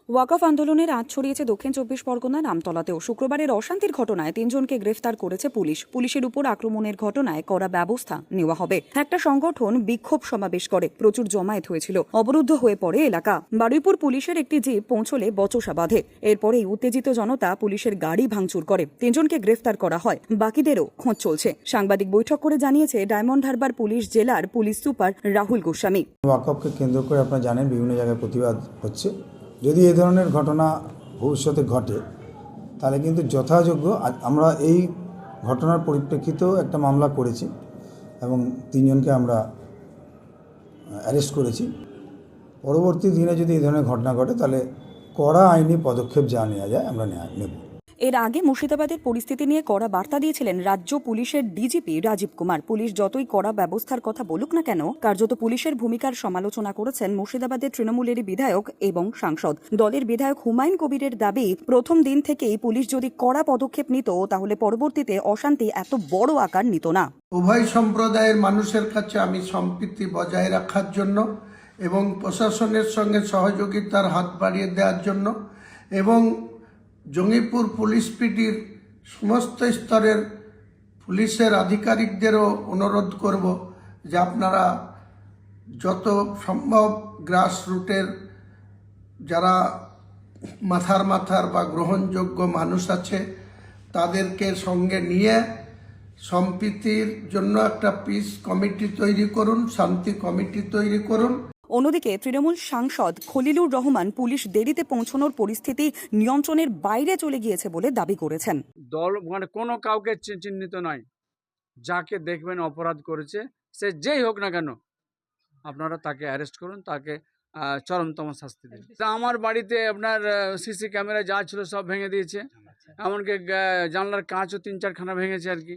ওয়াকফ আন্দোলনের আঁচ ছড়িয়েছে দক্ষিণ চব্বিশ পরগনার আমতলাতেও। শুক্রবারের অশান্তির ঘটনায় 3 জনকে গ্রেফতার করেছে পুলিশ। পুলিশের উপর আক্রমণের ঘটনায় কড়া ব্যবস্থা নেওয়া হবে। একটা সংগঠন বিক্ষোভ সমাবেশ করে, প্রচুর জমায়েত হয়েছিল, অবরুদ্ধ হয়ে পড়ে এলাকা। বারুইপুর পুলিশের একটি জিপ পৌঁছলে বচসা বাঁধে। এরপরেই উত্তেজিত জনতা পুলিশের গাড়ি ভাঙচুর করে। 3 জনকে গ্রেফতার করা হয়, বাকিদেরও খোঁজ চলছে। সাংবাদিক বৈঠক করে জানিয়েছে ডায়মন্ড হারবার পুলিশ জেলার পুলিশ সুপার রাহুল গোস্বামী। ওয়াকফকে কেন্দ্র করে আপনারা জানেন বিভিন্ন জায়গায় প্রতিবাদ হচ্ছে। যদি এ ধরনের ঘটনা ভবিষ্যতে ঘটে তাহলে কিন্তু যথাযোগ্য আমরা এই ঘটনার পরিপ্রেক্ষিতেও একটা মামলা করেছি এবং 3 জনকে আমরা অ্যারেস্ট করেছি। পরবর্তী দিনে যদি এই ধরনের ঘটনা ঘটে তাহলে কড়া আইনি পদক্ষেপ যা নেওয়া যায় আমরা নেব। এর আগে মুর্শিদাবাদের পরিস্থিতি নিয়ে কড়া বার্তা দিয়েছিলেন রাজ্য পুলিশের ডিজিপি রাজীব কুমার। পুলিশ যতই কড়া ব্যবস্থার কথা বলুক না কেন, কার্যত পুলিশের ভূমিকার সমালোচনা করেছেন মুর্শিদাবাদের তৃণমূলের বিধায়ক এবং সাংসদ। দলের বিধায়ক হুমায়ুন কবিরের দাবি, প্রথম দিন থেকেই পুলিশ যদি কড়া পদক্ষেপ নিত তাহলে পরবর্তীতে অশান্তি এত বড় আকার নিত না। উভয় সম্প্রদায়ের মানুষের কাছে আমি সম্প্রীতি বজায় রাখার জন্য এবং প্রশাসনের সঙ্গে সহযোগিতার হাত বাড়িয়ে দেওয়ার জন্য এবং জঙ্গিপুর পুলিশ পিটির সমস্ত স্তরের পুলিশের আধিকারিকদেরও অনুরোধ করব যে আপনারা যত সম্ভব গ্রাসরুটের যারা মাথার বা গ্রহণযোগ্য মানুষ আছে তাদেরকে সঙ্গে নিয়ে সম্প্রীতির জন্য একটা পিস কমিটি তৈরি করুন, শান্তি কমিটি তৈরি করুন। অন্যদিকে তৃণমূল সাংসদ খলিলুর রহমান পুলিশ দেরিতে পৌঁছানোর পরিস্থিতি নিয়ন্ত্রণের বাইরে চলে গিয়েছে বলে দাবি করেছেন। দল কোনো কাউকে চিহ্নিত নয়, যাকে দেখবেন অপরাধ করেছে সে যেই হোক না কেন আপনারা তাকে অ্যারেস্ট করুন, তাকে চরমতম শাস্তি দিন। তা আমার বাড়িতে আপনার সিসি ক্যামেরা যা ছিল সব ভেঙে দিয়েছে, এমনকি জানলার কাঁচও 3-4 খানা ভেঙেছে আর কি।